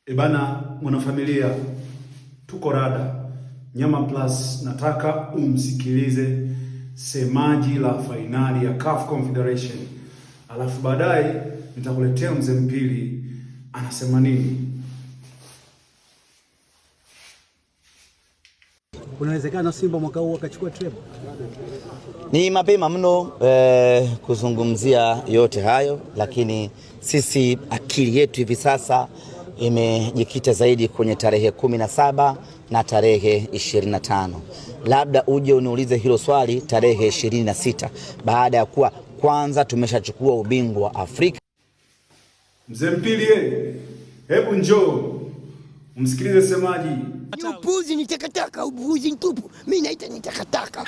Ebana, mwanafamilia, tuko rada Nyama Plus. Nataka umsikilize semaji la fainali ya CAF Confederation, alafu baadaye nitakuletea mzee Mpili anasema nini. Kunawezekana Simba mwaka huu akachukua treble? Ni mapema mno kuzungumzia yote hayo, lakini sisi akili yetu hivi sasa imejikita zaidi kwenye tarehe 17 na tarehe 25. Labda uje uniulize hilo swali tarehe 26 baada ya kuwa kwanza tumeshachukua ubingwa wa Afrika. Mzee Mpili, hebu njoo umsikilize semaji. Upuzi ni takataka, upuzi ni tupu. Mimi naita ni takataka.